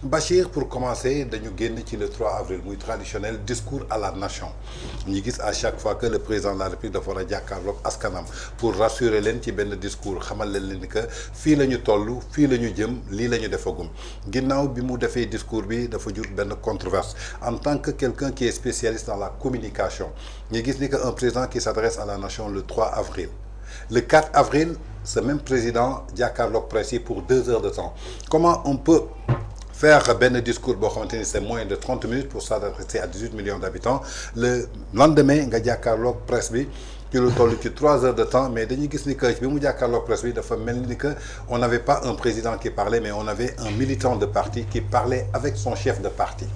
Bachir, pour commencer dañu génn ci le 3 avril muy traditionnel discours à la nation ñu gis à chaque fois que le président de la République dafa war a jàkkaarloog askanam pour rassurer leen ci benn discours xamal leen ni que fii la ñu toll fii la ñu jëm lii la ñu defagum ginnaaw bi mu defee discours bi dafa jur benn controverse en tant que quelqu'un qui est spécialiste dans la communication ñu gis ni que un président qui s'adresse à la nation le 3 avril le 4 avril ce même président jàkkaarloog presse yi pour 2 heures de temps comment on peut faire benn discours boo xamante ni c'est moins de 30 minutes pour s'adresser à 18 millions d'habitants le lendemain nga jàkkaarloog presse bi ci lu toll ci 3 heures de temps mais dañuy gis ni que bi mu jàkkaarloog presse bi dafa mel ni que on n'avait pas un président qui parlait mais on avait un militant de parti qui parlait avec son chef de parti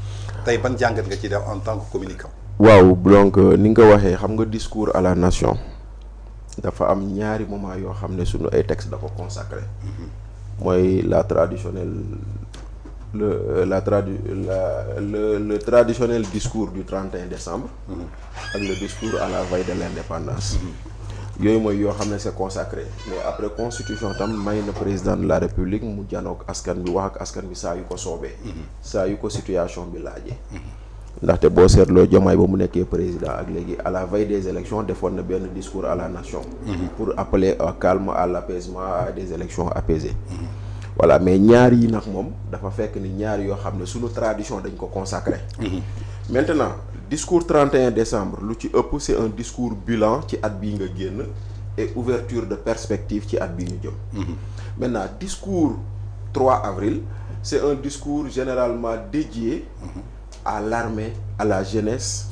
tey ban jàngat nga ci def en tant que communicant. waaw donc ni nga ko waxee xam nga discours à la nation dafa am ñaari moment yoo xam ne suñu ay textes dafa consacré mooy la traditionnelle le traditionnel discours du 31 décembre ak le discours à la veille de l'indépendance yooyu mooy yoo xam ne c'est consacré mais après constitution tam may na président de la république mu janook askan bi wax ak askan bi saa yu ko soobee saa yu ko situation bi laajee ndaxte boo seetloo Diomaye ba mu nekkee président ak léegi à la veille des élections defoon na benn discours à la nation pour appeler au calme à l'apaisement à des élections apaisées voilà mais ñaar yi nag moom dafa fekk ni ñaar yoo xam ne suñu tradition dañ ko consacré maintenant discours 31 décembre lu ci ëpp c'est un discours bilan ci at bii nga génn et ouverture de perspective ci at bii ñu jëm maintenant discours 3 avril c'est un discours généralement dédié à l'armée, à la jeunesse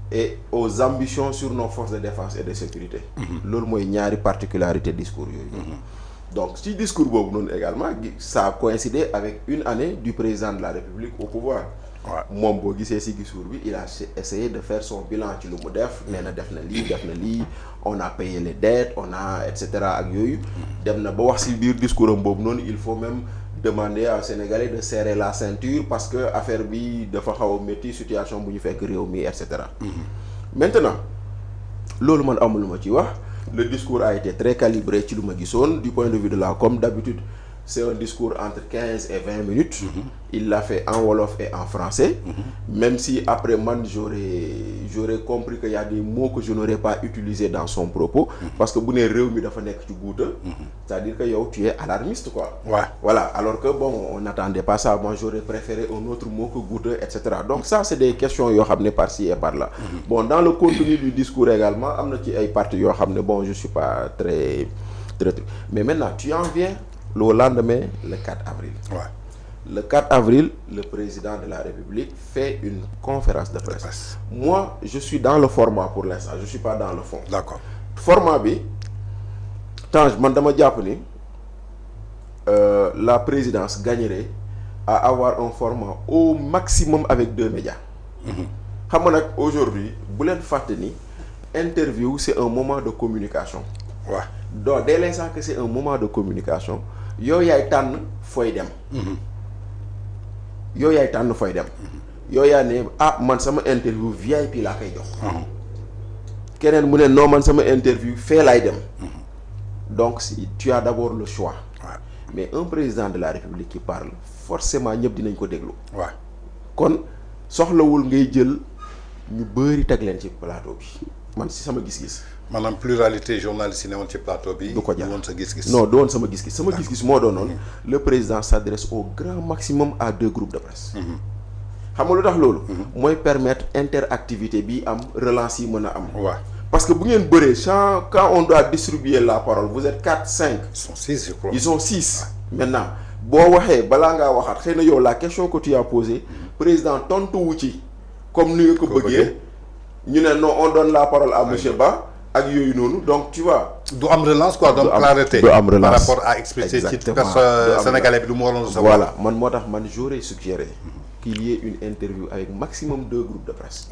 et aux ambitions sur nos forces de défense et de sécurité loolu mooy ñaari particularité discours yooyu donc ci discours boobu noonu également ça a coïncidé avec une année du président de la République au pouvoir moom boo gisee ci discours bi il a essayé de faire son bilan ci lu mu def nee na def na lii on a payé les dettes on a et cetera ak yooyu dem na ba wax ci biir discours am boobu noonu il faut même demander aux Sénégalais de serrer la ceinture parce que affaire bi dafa xaw a métti situation bu ñu fekk réew mi et cetera maintenant loolu man amul lu ma ci wax le discours a été très calibré ci lu ma gisoon du point de vue de la comme d'habitude c'est un discours entre 15 et 20 minutes il l'a fait en wolof et en français même si après man j'aurais compris qu'il y a des mots que je n'aurais pas utilisés dans son propos parce que bu nee réew mi dafa nekk ci guuta c'est-à-dire que yow tu es alarmiste quoi voilà alors que bon on n'attendait pas ça moi j'aurais préféré un autre mot que guuta et cetera donc ça c'est des questions yoo xam ne par-ci et par-là bon dans le contenu du discours également am na ci ay parties yoo xam ne bon je suis pas très mais maintenant tu en viens le lendemain, le 4 avril. Le 4 avril, le président de la République fait une conférence de presse. Moi, je suis dans le format pour l'instant, je ne suis pas dans le fond. D'accord. Format bi, Tange, man dama jàpp ni la présidence gagnerait à avoir un format au maximum avec 2 médias. Xam nga nag aujourd'hui bu leen fàtte ni interview c'est un moment de communication. Donc dès l'instant que c'est un moment de communication yow yaay tànn fooy dem yow yaa ne man sama interview VIP laa koy jox keneen mu ne non man sama interview fee laay dem donc si tu as d'abord le choix mais un président de la République qui parle forcément ñëpp dinañ ko déglu kon soxlawul ngay jël ñu bëri teg leen ci plateau bi man si sama gis-gis maanaam pluralité journaliste yi ne woon ci plateau bi. du ko jar woon sa gis-gis. non du woon sama gis-gis sama gis-gis moo doonoon le président s'adresse au grand maximum à 2 groupes de presse. xam nga lu tax loolu. mooy permettre interactivité bi am relance yi mën a am. parce que bu ngeen bëree quand on doit distribuer la parole vous êtes 4 5. ils sont 6 je crois. ils sont 6 maintenant boo waxee balaa ngaa waxaat xëy na yow la question que tu as posée président tontu wu ci comme ni nga ko bëggee ñu ne non on donne la parole à monsieur Ba. ak yooyu noonu donc tu vois. du am relance quoi donc clarté. du am relance par rapport à expliquer ci sénégalais bi lu mu waroon savoir. voilà man moo tax man j'aurais suggéré qu'il y ait une interview avec maximum 2 groupes de presse.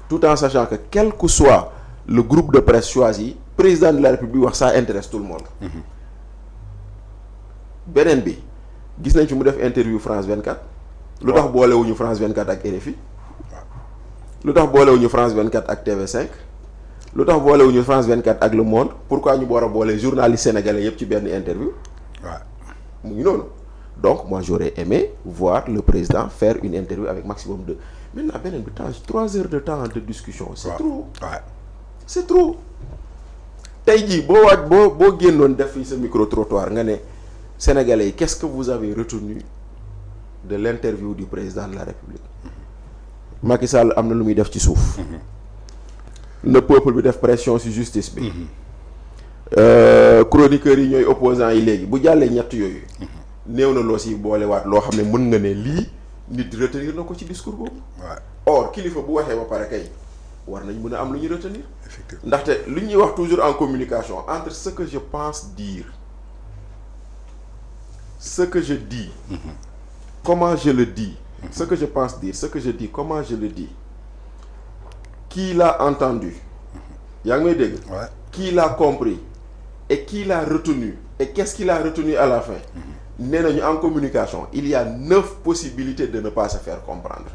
tout en sachant que quel que soit le groupe de presse choisi président de la République wax ça intéresse tout le monde. beneen bi gis nañ fi mu def interview France 24. lu tax boolewuñu France 24 ak RFI. lu tax boolewuñu France 24 ak TV5. lu tax boolewuñu France 24 ak Le Monde pourquoi ñu war a boole journaliste sénégalais yëpp ci benn interview. mu ngi noonu donc moi j'aurais aimé voir le président faire une interview avec maximum de maintenant beneen bi temps 3 heures de temps de discussion c'est trop c'est trop tey jii boo génnoon def fi sa micro trottoir nga ne Sénégalais yi qu'est-ce que vous avez retenu de l'interview du président de la République Macky Sall am na lu muy def ci suuf le peuple bi def pression ci justice bi chroniqueurs yi ñooy opposants yi léegi bu jàllee ñett yooyu néew na loo si boolewaat loo xam ne mën nga ne lii nit retenir na ko ci discours boobu or kilifa bu waxee ba pare kay war nañ mën a am lu ñu retenir ndaxte lu ñuy wax toujours en communication entre ce que je pense dire ce que je dis comment je le dis ce que je pense dire ce que je dis comment je le dis qui l'a entendu yaa ngi may dégg qui l'a compris et qui l'a retenu et qu'est-ce qu'il a retenu à la fin nee nañu en communication il y a 9 possibilités de ne pas se faire comprendre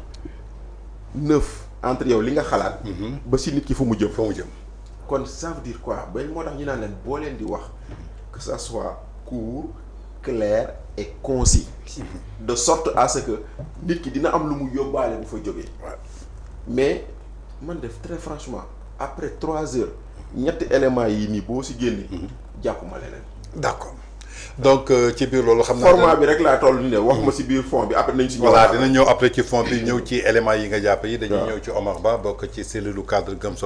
9 entre yow li nga xalaat ba si nit ki fu mu jëm kon ça veut dire quoi ba moo tax ñu naan leen boo leen di wax que ça soit court clair et concis de sorte à ce que nit ki dina am lu mu yóbbaale bu fa jógee mais man def très franchement après 3 heures ñetti éléments yi nii boo si génnee jàppuma leneen d'accord donc ci biir loolu xam naa format bi rek laa toll ni ne wax ma si biir fond bi après nañ si voilà dina ñëw après ci fond bi ñëw ci éléments yi nga jàpp yi dañuy ñëw ci Omar Ba bokk ci cellule cadre Gëm Sa